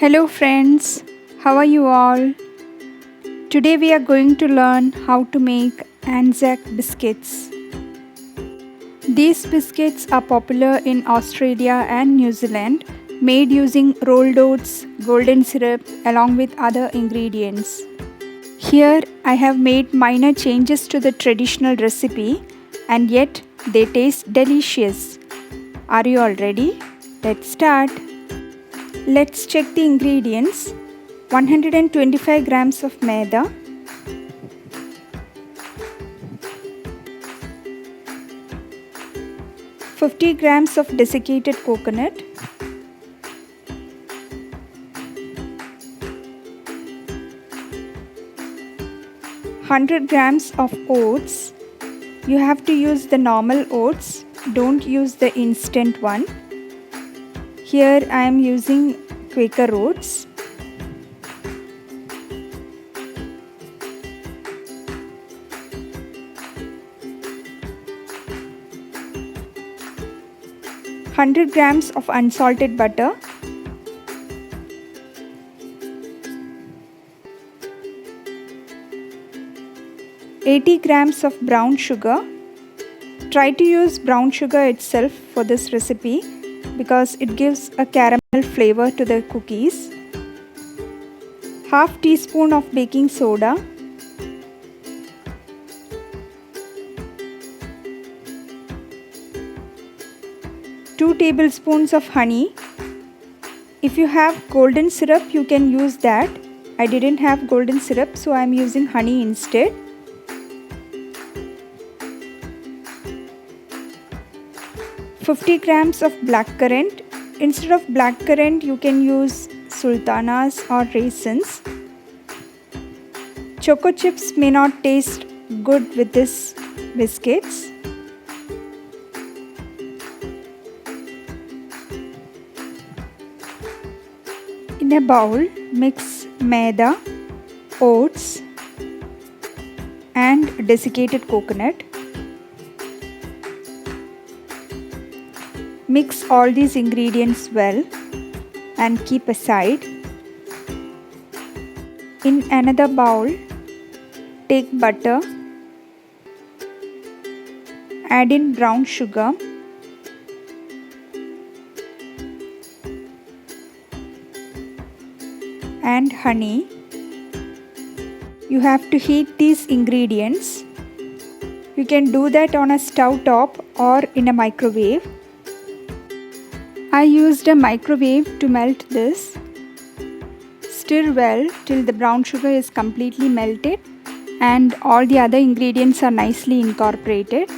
Hello friends, how are you all? Today we are going to learn how to make Anzac biscuits. These biscuits are popular in Australia and New Zealand, made using rolled oats, golden syrup along with other ingredients. Here I have made minor changes to the traditional recipe and yet they taste delicious. Are you all ready? Let's start. Let's check the ingredients. 125 grams of Maida, 50 grams of desiccated coconut, 100 grams of oats. You have to use the normal oats, don't use the instant one. Here I am using Quaker oats. ,100 grams of unsalted butter, ,80 grams of brown sugar. Try to use brown sugar itself for this recipe because it gives a caramel flavor to the cookies. Half teaspoon of baking soda, ,2 tablespoons of honey. If you have golden syrup, you can use that. I didn't have golden syrup, so I am using honey instead. ,50 grams of black currant. Instead of black currant, you can use sultanas or raisins. Choco chips may not taste good with this biscuits. In a bowl, mix maida, oats and desiccated coconut. Mix all these ingredients well and keep aside. In another bowl, take butter, add in brown sugar, and honey. You have to heat these ingredients. You can do that on a stove top or in a microwave. I used a microwave to melt this. Stir well till the brown sugar is completely melted and all the other ingredients are nicely incorporated.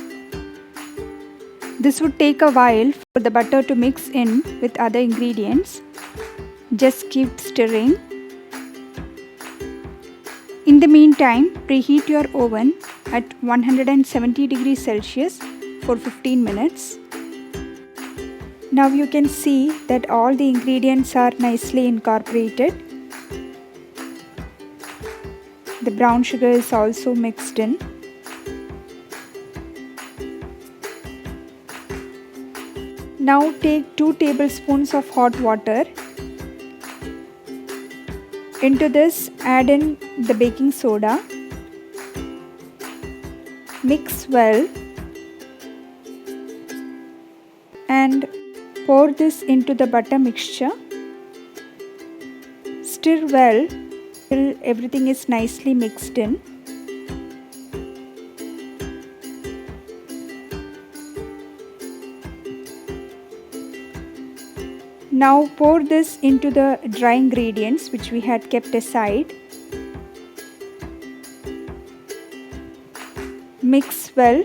This would take a while for the butter to mix in with other ingredients. Just keep stirring. In the meantime, preheat your oven at 170 degrees Celsius for 15 minutes. Now you can see that all the ingredients are nicely incorporated. The brown sugar is also mixed in. Now take 2 tablespoons of hot water. Into this, add in the baking soda. Mix well and pour this into the butter mixture. Stir well till everything is nicely mixed in. Now pour this into the dry ingredients which we had kept aside. Mix well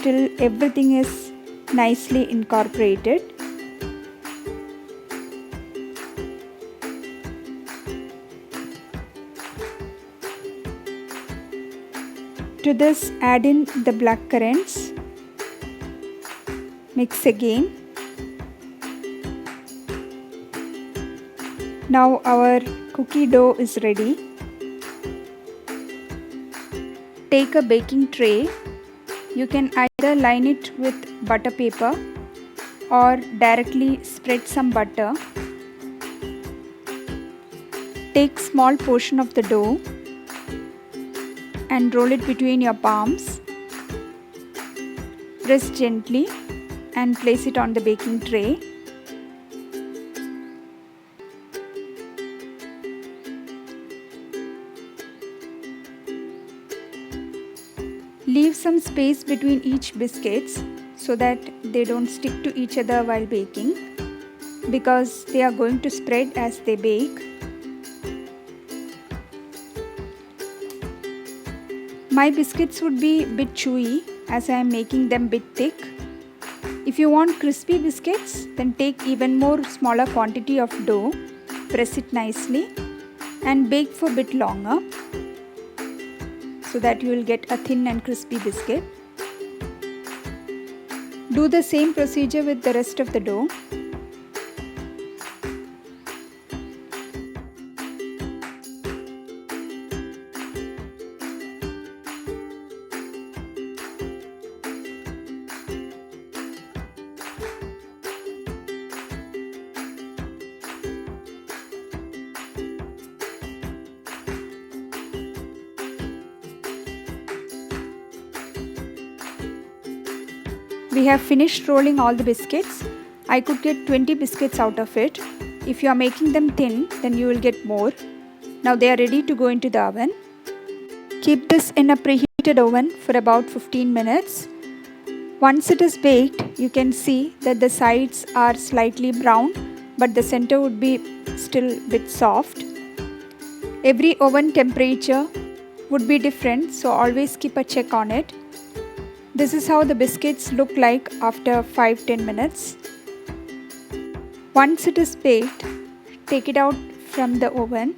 till everything is nicely incorporated. To this, add in the black currants. Mix again. Now our cookie dough is ready. Take a baking tray. You can either line it with butter paper or directly spread some butter. Take small portion of the dough and roll it between your palms. Press gently and place it on the baking tray. Leave some space between each biscuits so that they don't stick to each other while baking, because they are going to spread as they bake. My biscuits would be a bit chewy as I am making them bit thick. If you want crispy biscuits, then take even more smaller quantity of dough, press it nicely and bake for a bit longer, so that you will get a thin and crispy biscuit. Do the same procedure with the rest of the dough. We have finished rolling all the biscuits. I could get 20 biscuits out of it. If you are making them thin, then you will get more. Now they are ready to go into the oven. Keep this in a preheated oven for about 15 minutes. Once it is baked, you can see that the sides are slightly brown, but the center would be still a bit soft. Every oven temperature would be different, so always keep a check on it. This is how the biscuits look like after 5-10 minutes. Once it is baked, take it out from the oven.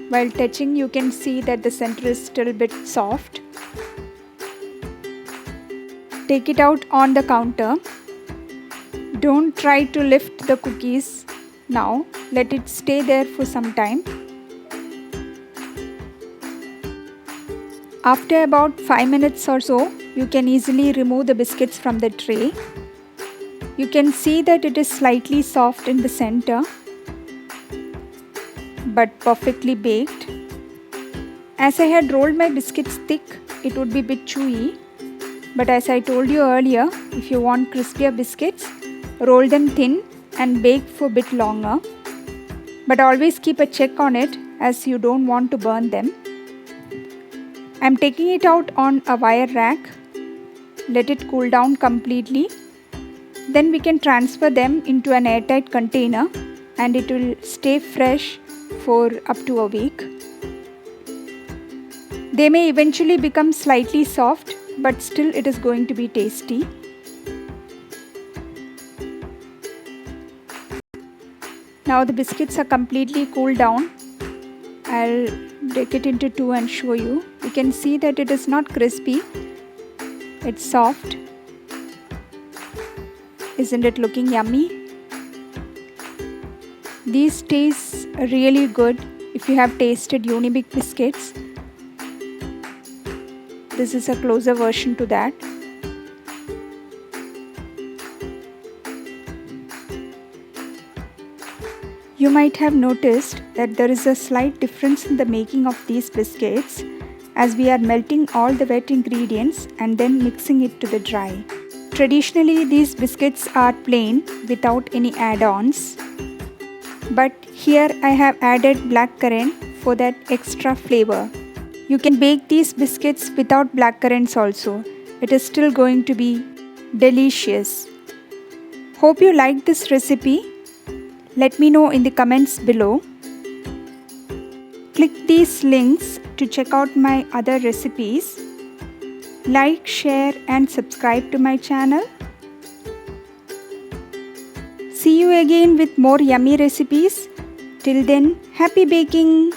While touching, you can see that the center is still a bit soft. Take it out on the counter. Don't try to lift the cookies now. Let it stay there for some time. After about 5 minutes or so, you can easily remove the biscuits from the tray. You can see that it is slightly soft in the center, but perfectly baked. As I had rolled my biscuits thick, it would be a bit chewy. But as I told you earlier, if you want crispier biscuits, roll them thin and bake for a bit longer. But always keep a check on it, as you don't want to burn them. I am taking it out on a wire rack. Let it cool down completely. Then we can transfer them into an airtight container and it will stay fresh for up to a week. They may eventually become slightly soft, but still it is going to be tasty. Now the biscuits are completely cooled down. I'll break it into two and show you. You can see that it is not crispy. It's soft. Isn't it looking yummy? These taste really good if you have tasted Unibic biscuits. This is a closer version to that. You might have noticed that there is a slight difference in the making of these biscuits, as we are melting all the wet ingredients and then mixing it to the dry. Traditionally, these biscuits are plain without any add-ons, but here I have added black currant for that extra flavor. You can bake these biscuits without black currants also. It is still going to be delicious. Hope you liked this recipe. Let me know in the comments below. Click these links to check out my other recipes. Like, share and subscribe to my channel. See you again with more yummy recipes. Till then, happy baking!